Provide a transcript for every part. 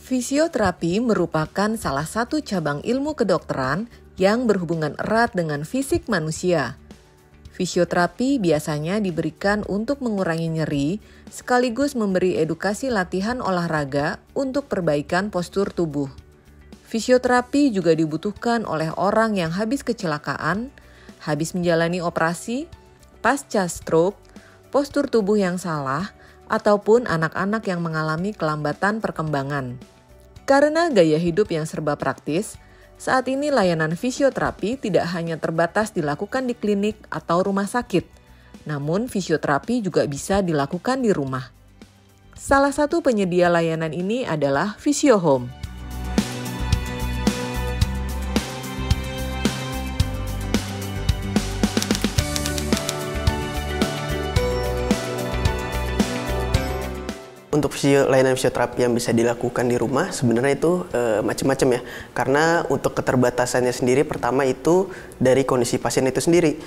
Fisioterapi merupakan salah satu cabang ilmu kedokteran yang berhubungan erat dengan fisik manusia. Fisioterapi biasanya diberikan untuk mengurangi nyeri, sekaligus memberi edukasi latihan olahraga untuk perbaikan postur tubuh. Fisioterapi juga dibutuhkan oleh orang yang habis kecelakaan, habis menjalani operasi, pasca stroke, postur tubuh yang salah, ataupun anak-anak yang mengalami kelambatan perkembangan. Karena gaya hidup yang serba praktis, saat ini layanan fisioterapi tidak hanya terbatas dilakukan di klinik atau rumah sakit, namun fisioterapi juga bisa dilakukan di rumah. Salah satu penyedia layanan ini adalah Fisiohome. Untuk layanan fisioterapi yang bisa dilakukan di rumah sebenarnya itu macam-macam ya. Karena untuk keterbatasannya sendiri pertama itu dari kondisi pasien itu sendiri.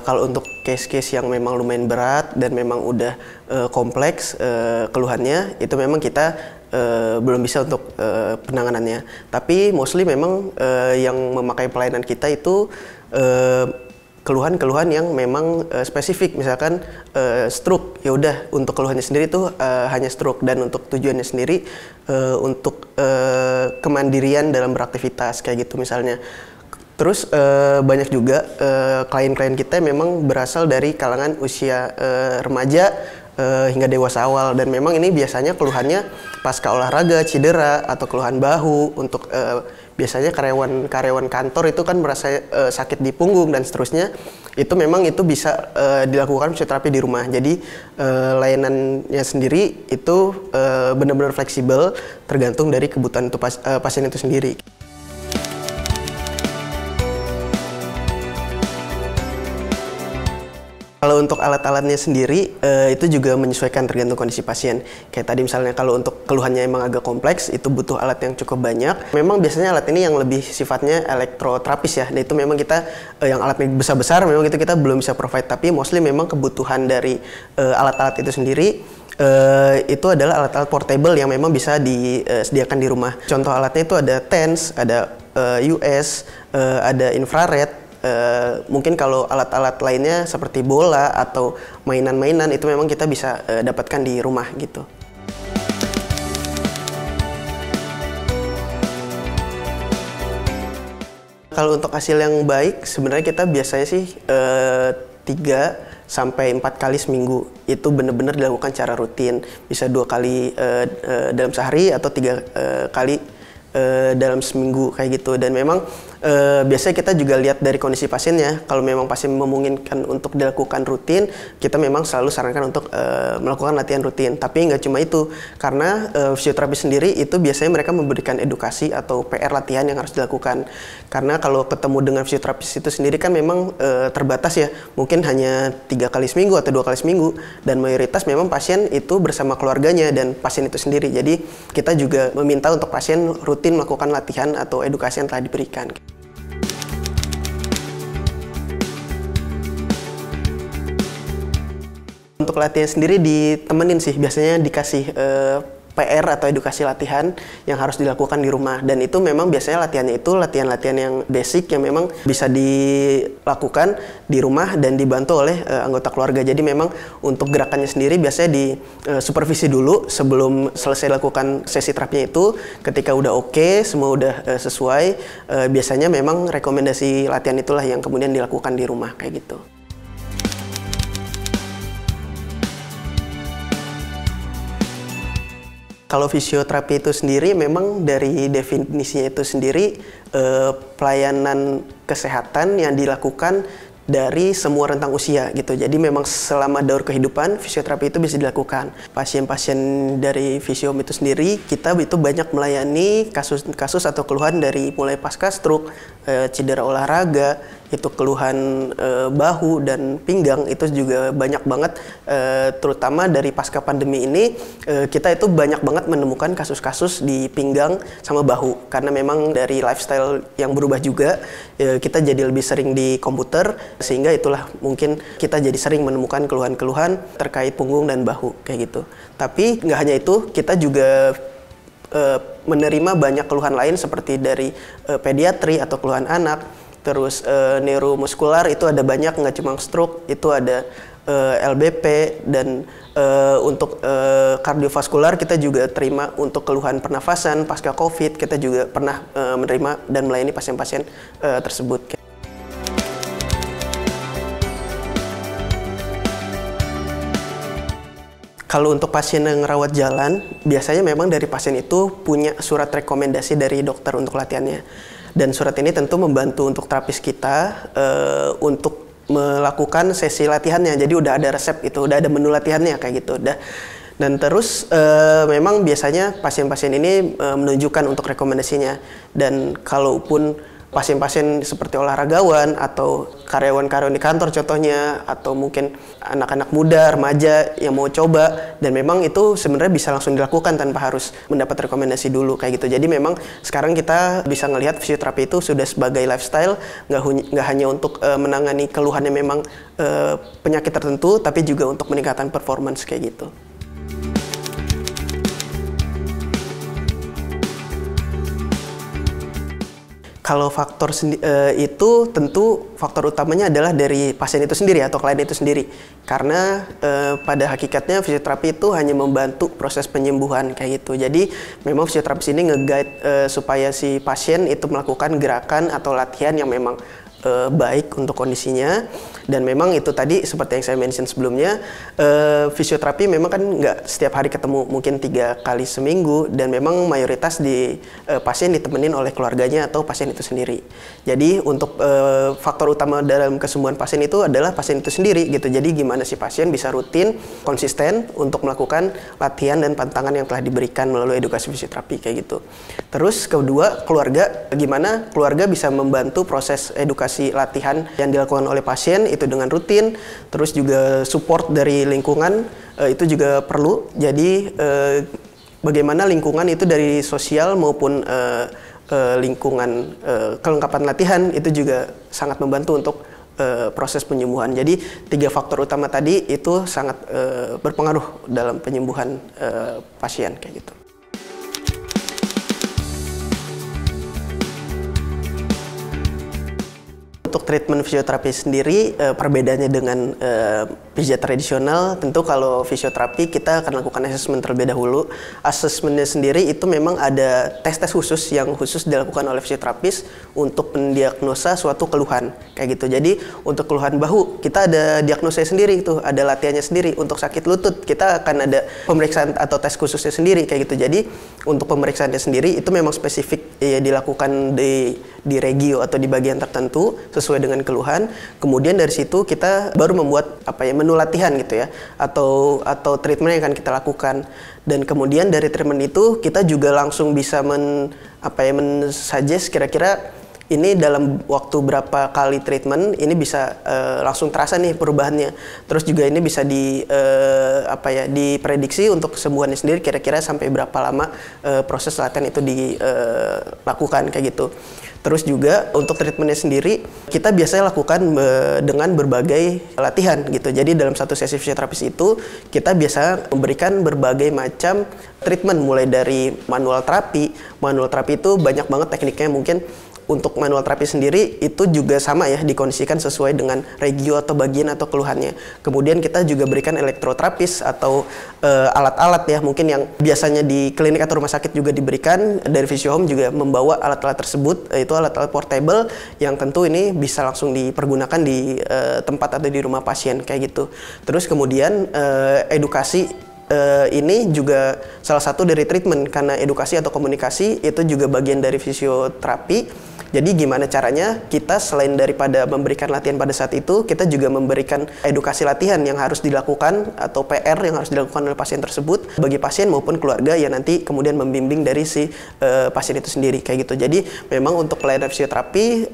Kalau untuk case-case yang memang lumayan berat dan memang udah kompleks keluhannya, itu memang kita belum bisa untuk penanganannya. Tapi mostly memang yang memakai pelayanan kita itu keluhan-keluhan yang memang spesifik, misalkan stroke, ya udah untuk keluhannya sendiri itu hanya stroke, dan untuk tujuannya sendiri untuk kemandirian dalam beraktivitas kayak gitu misalnya. Terus banyak juga klien-klien kita memang berasal dari kalangan usia remaja hingga dewasa awal, dan memang ini biasanya keluhannya pasca olahraga, cedera, atau keluhan bahu. Untuk biasanya karyawan kantor itu kan merasa sakit di punggung dan seterusnya, itu memang itu bisa dilakukan fisioterapi di rumah. Jadi layanannya sendiri itu benar-benar fleksibel, tergantung dari kebutuhan itu pasien itu sendiri. Kalau untuk alat-alatnya sendiri itu juga menyesuaikan tergantung kondisi pasien. Kayak tadi misalnya kalau untuk keluhannya emang agak kompleks, itu butuh alat yang cukup banyak. Memang biasanya alat ini yang lebih sifatnya elektroterapis ya. Dan itu memang kita yang alatnya besar-besar memang itu kita belum bisa provide. Tapi mostly memang kebutuhan dari alat-alat itu sendiri itu adalah alat-alat portable yang memang bisa disediakan di rumah. Contoh alatnya itu ada TENS, ada US, ada infrared. Mungkin kalau alat-alat lainnya seperti bola atau mainan-mainan itu memang kita bisa dapatkan di rumah gitu. Kalau untuk hasil yang baik sebenarnya kita biasanya sih 3 sampai 4 kali seminggu itu benar-benar dilakukan secara rutin, bisa 2 kali dalam sehari atau 3 kali dalam seminggu kayak gitu. Dan memang biasanya kita juga lihat dari kondisi pasiennya. Kalau memang pasien memungkinkan untuk dilakukan rutin, kita memang selalu sarankan untuk melakukan latihan rutin. Tapi nggak cuma itu, karena fisioterapi sendiri itu biasanya mereka memberikan edukasi atau PR latihan yang harus dilakukan. Karena kalau ketemu dengan fisioterapis itu sendiri kan memang terbatas ya, mungkin hanya 3 kali seminggu atau 2 kali seminggu, dan mayoritas memang pasien itu bersama keluarganya dan pasien itu sendiri. Jadi kita juga meminta untuk pasien rutin melakukan latihan atau edukasi yang telah diberikan. Untuk latihan sendiri ditemenin sih, biasanya dikasih PR atau edukasi latihan yang harus dilakukan di rumah. Dan itu memang biasanya latihannya itu latihan-latihan yang basic yang memang bisa dilakukan di rumah dan dibantu oleh anggota keluarga. Jadi memang untuk gerakannya sendiri biasanya disupervisi dulu sebelum selesai lakukan sesi terapinya itu. Ketika udah oke, semua udah sesuai, biasanya memang rekomendasi latihan itulah yang kemudian dilakukan di rumah kayak gitu. Kalau fisioterapi itu sendiri memang dari definisinya itu sendiri pelayanan kesehatan yang dilakukan dari semua rentang usia gitu. Jadi memang selama daur kehidupan fisioterapi itu bisa dilakukan. Pasien-pasien dari Fisiohome itu sendiri kita itu banyak melayani kasus-kasus atau keluhan dari mulai pasca stroke, cedera olahraga, itu keluhan bahu dan pinggang, itu juga banyak banget, terutama dari pasca pandemi ini kita itu banyak banget menemukan kasus-kasus di pinggang sama bahu, karena memang dari lifestyle yang berubah juga, kita jadi lebih sering di komputer, sehingga itulah mungkin kita jadi sering menemukan keluhan-keluhan terkait punggung dan bahu kayak gitu. Tapi nggak hanya itu, kita juga menerima banyak keluhan lain seperti dari pediatri atau keluhan anak, terus neuromuskular itu ada banyak, nggak cuma stroke, itu ada LBP, dan untuk kardiovaskular kita juga terima untuk keluhan pernafasan pasca COVID, kita juga pernah menerima dan melayani pasien-pasien tersebut. Kalau untuk pasien yang rawat jalan, biasanya memang dari pasien itu punya surat rekomendasi dari dokter untuk latihannya. Dan surat ini tentu membantu untuk terapis kita untuk melakukan sesi latihannya. Jadi udah ada resep itu, udah ada menu latihannya kayak gitu. Dan terus memang biasanya pasien-pasien ini menunjukkan untuk rekomendasinya. Dan kalaupun pasien-pasien seperti olahragawan atau karyawan-karyawan di kantor contohnya, atau mungkin anak-anak muda, remaja yang mau coba, dan memang itu sebenarnya bisa langsung dilakukan tanpa harus mendapat rekomendasi dulu kayak gitu. Jadi memang sekarang kita bisa ngelihat fisioterapi itu sudah sebagai lifestyle, nggak hanya untuk menangani keluhan yang memang penyakit tertentu, tapi juga untuk meningkatkan performance kayak gitu. Kalau faktor itu tentu faktor utamanya adalah dari pasien itu sendiri atau klien itu sendiri. Karena pada hakikatnya fisioterapi itu hanya membantu proses penyembuhan kayak gitu. Jadi memang fisioterapis ini nge-guide supaya si pasien itu melakukan gerakan atau latihan yang memang baik untuk kondisinya. Dan memang itu tadi seperti yang saya mention sebelumnya, fisioterapi memang kan nggak setiap hari ketemu, mungkin 3 kali seminggu, dan memang mayoritas di pasien ditemenin oleh keluarganya atau pasien itu sendiri. Jadi untuk faktor utama dalam kesembuhan pasien itu adalah pasien itu sendiri gitu. Jadi gimana si pasien bisa rutin, konsisten untuk melakukan latihan dan pantangan yang telah diberikan melalui edukasi fisioterapi kayak gitu. Terus kedua, keluarga, gimana keluarga bisa membantu proses edukasi latihan yang dilakukan oleh pasien itu dengan rutin. Terus juga support dari lingkungan itu juga perlu. Jadi bagaimana lingkungan itu dari sosial maupun lingkungan kelengkapan latihan itu juga sangat membantu untuk proses penyembuhan. Jadi 3 faktor utama tadi itu sangat berpengaruh dalam penyembuhan pasien kayak gitu. Untuk treatment fisioterapi sendiri, perbedaannya dengan pijat tradisional, tentu kalau fisioterapi kita akan lakukan asesmen terlebih dahulu. Asesmennya sendiri itu memang ada tes-tes khusus yang khusus dilakukan oleh fisioterapis untuk mendiagnosa suatu keluhan kayak gitu. Jadi untuk keluhan bahu kita ada diagnosa sendiri, itu ada latihannya sendiri. Untuk sakit lutut kita akan ada pemeriksaan atau tes khususnya sendiri kayak gitu. Jadi untuk pemeriksaannya sendiri itu memang spesifik dilakukan di regio atau di bagian tertentu sesuai dengan keluhan. Kemudian dari situ kita baru membuat menu latihan gitu ya, atau treatment yang akan kita lakukan. Dan kemudian dari treatment itu kita juga langsung bisa men-suggest kira-kira ini dalam waktu berapa kali treatment ini bisa langsung terasa nih perubahannya. Terus juga ini bisa diprediksi untuk kesembuhannya sendiri kira-kira sampai berapa lama proses latihan itu dilakukan kayak gitu. Terus juga untuk treatmentnya sendiri kita biasanya lakukan dengan berbagai latihan gitu. Jadi dalam satu sesi fisioterapis itu kita biasa memberikan berbagai macam treatment, mulai dari manual terapi. Manual terapi itu banyak banget tekniknya. Mungkin untuk manual terapi sendiri itu juga sama ya, dikondisikan sesuai dengan regio atau bagian atau keluhannya. Kemudian kita juga berikan elektroterapis atau alat-alat ya, mungkin yang biasanya di klinik atau rumah sakit juga diberikan. Dari Physio-Home juga membawa alat-alat tersebut, itu alat-alat portable yang tentu ini bisa langsung dipergunakan di tempat atau di rumah pasien kayak gitu. Terus kemudian edukasi ini juga salah satu dari treatment, karena edukasi atau komunikasi itu juga bagian dari fisioterapi. Jadi gimana caranya kita selain daripada memberikan latihan pada saat itu, kita juga memberikan edukasi latihan yang harus dilakukan atau PR yang harus dilakukan oleh pasien tersebut bagi pasien maupun keluarga yang nanti kemudian membimbing dari si pasien itu sendiri kayak gitu. Jadi memang untuk pelayanan fisioterapi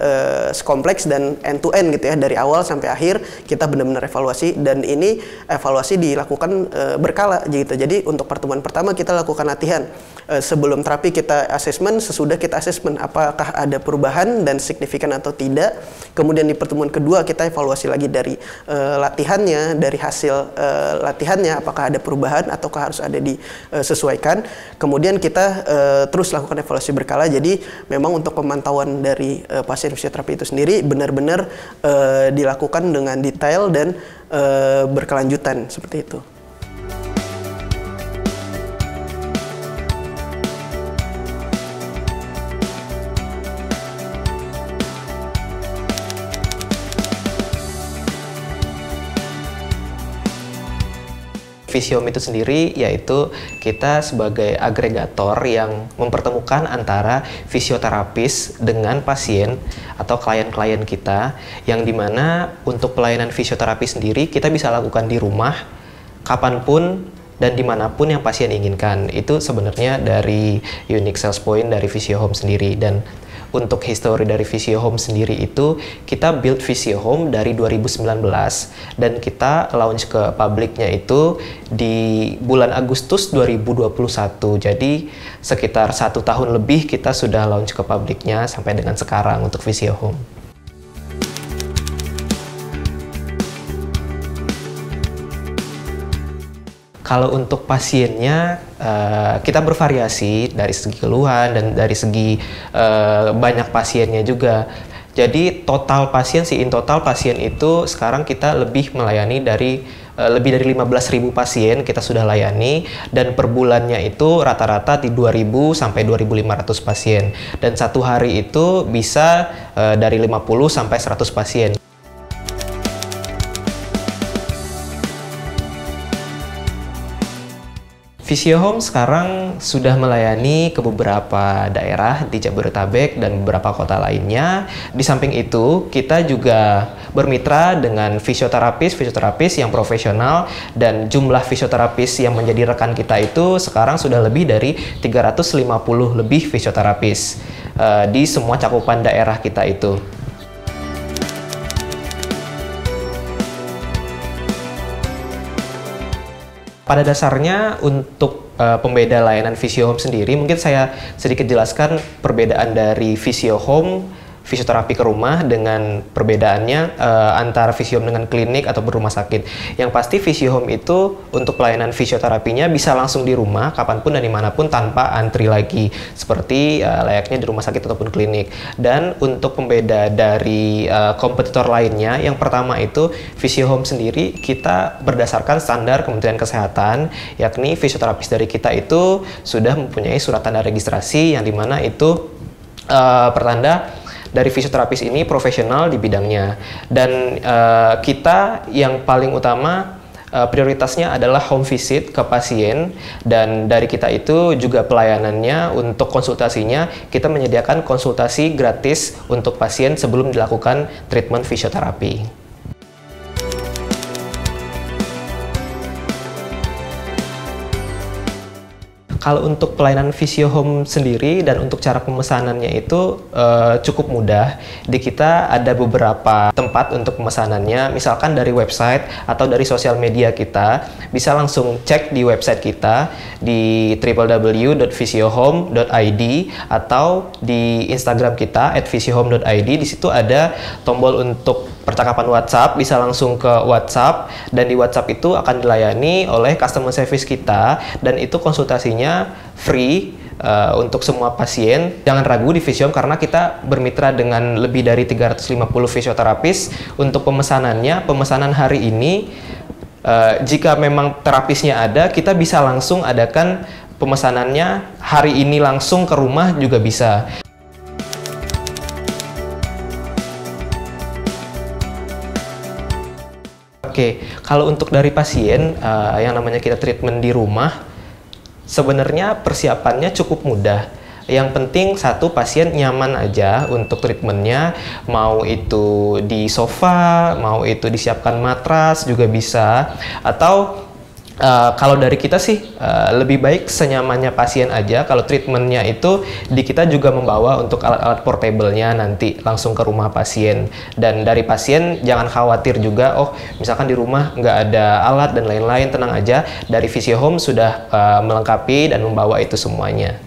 kompleks dan end to end gitu ya, dari awal sampai akhir kita benar-benar evaluasi, dan ini evaluasi dilakukan berkala. apa gitu. Jadi untuk pertemuan pertama kita lakukan latihan. Sebelum terapi kita asesmen, sesudah kita asesmen apakah ada perubahan dan signifikan atau tidak. Kemudian di pertemuan kedua kita evaluasi lagi dari latihannya, dari hasil latihannya apakah ada perubahan ataukah harus ada disesuaikan. Kemudian kita terus lakukan evaluasi berkala. Jadi memang untuk pemantauan dari pasien fisioterapi itu sendiri benar-benar dilakukan dengan detail dan berkelanjutan seperti itu. Fisiom itu sendiri yaitu kita sebagai agregator yang mempertemukan antara fisioterapis dengan pasien atau klien-klien kita, yang dimana untuk pelayanan fisioterapi sendiri kita bisa lakukan di rumah kapanpun dan dimanapun yang pasien inginkan. Itu sebenarnya dari unique sales point dari Physio Home sendiri. Dan untuk history dari Physio Home sendiri itu kita build Physio Home dari 2019 dan kita launch ke publiknya itu di bulan Agustus 2021. Jadi sekitar 1 tahun lebih kita sudah launch ke publiknya sampai dengan sekarang untuk Physio Home. Kalau untuk pasiennya, kita bervariasi dari segi keluhan dan dari segi banyak pasiennya juga. Jadi total pasien in total pasien itu sekarang kita lebih melayani dari lebih dari 15.000 pasien kita sudah layani, dan per bulannya itu rata-rata di 2.000 sampai 2.500 pasien. Dan satu hari itu bisa dari 50 sampai 100 pasien. Physio Home sekarang sudah melayani ke beberapa daerah di Jabodetabek dan beberapa kota lainnya. Di samping itu, kita juga bermitra dengan fisioterapis yang profesional, dan jumlah fisioterapis yang menjadi rekan kita itu sekarang sudah lebih dari 350 lebih fisioterapis di semua cakupan daerah kita itu. Pada dasarnya untuk pembeda layanan Physio Home sendiri, mungkin saya sedikit jelaskan perbedaan dari Physio Home, fisioterapi ke rumah, dengan perbedaannya antara Physio Home dengan klinik atau rumah sakit. Yang pasti Physio Home itu untuk pelayanan fisioterapinya bisa langsung di rumah, kapanpun dan dimanapun tanpa antri lagi, seperti layaknya di rumah sakit ataupun klinik. Dan untuk pembeda dari kompetitor lainnya, yang pertama itu Physio Home sendiri kita berdasarkan standar Kementerian Kesehatan, yakni fisioterapis dari kita itu sudah mempunyai surat tanda registrasi, yang dimana itu pertanda dari fisioterapis ini profesional di bidangnya. Dan kita yang paling utama prioritasnya adalah home visit ke pasien, dan dari kita itu juga pelayanannya untuk konsultasinya kita menyediakan konsultasi gratis untuk pasien sebelum dilakukan treatment fisioterapi. Kalau untuk pelayanan Physio Home sendiri dan untuk cara pemesanannya itu cukup mudah. Di kita ada beberapa tempat untuk pemesanannya, misalkan dari website atau dari sosial media kita. Bisa langsung cek di website kita di www.physiohome.id atau di Instagram kita @physiohome.id. Di situ ada tombol untuk percakapan WhatsApp, bisa langsung ke WhatsApp, dan di WhatsApp itu akan dilayani oleh customer service kita, dan itu konsultasinya free untuk semua pasien. Jangan ragu di Physio Home karena kita bermitra dengan lebih dari 350 fisioterapis. Untuk pemesanan hari ini, jika memang terapisnya ada, kita bisa langsung adakan pemesanannya hari ini langsung ke rumah juga bisa. Oke, kalau untuk dari pasien yang namanya kita treatment di rumah, sebenarnya persiapannya cukup mudah. Yang penting satu, pasien nyaman aja untuk treatmentnya, mau itu di sofa, mau itu disiapkan matras juga bisa, atau Kalau dari kita sih lebih baik senyamannya pasien aja. Kalau treatmentnya itu di kita juga membawa untuk alat-alat portable-nya nanti langsung ke rumah pasien. Dan dari pasien jangan khawatir juga, oh misalkan di rumah nggak ada alat dan lain-lain, tenang aja. Dari Visio Home sudah melengkapi dan membawa itu semuanya.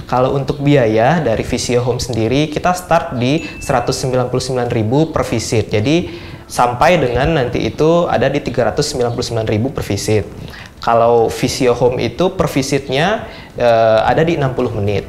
Kalau untuk biaya dari Visio Home sendiri, kita start di 199.000 per visit. Jadi sampai dengan nanti itu ada di 399.000 per visit. Kalau Visio Home itu per visitnya ada di 60 menit.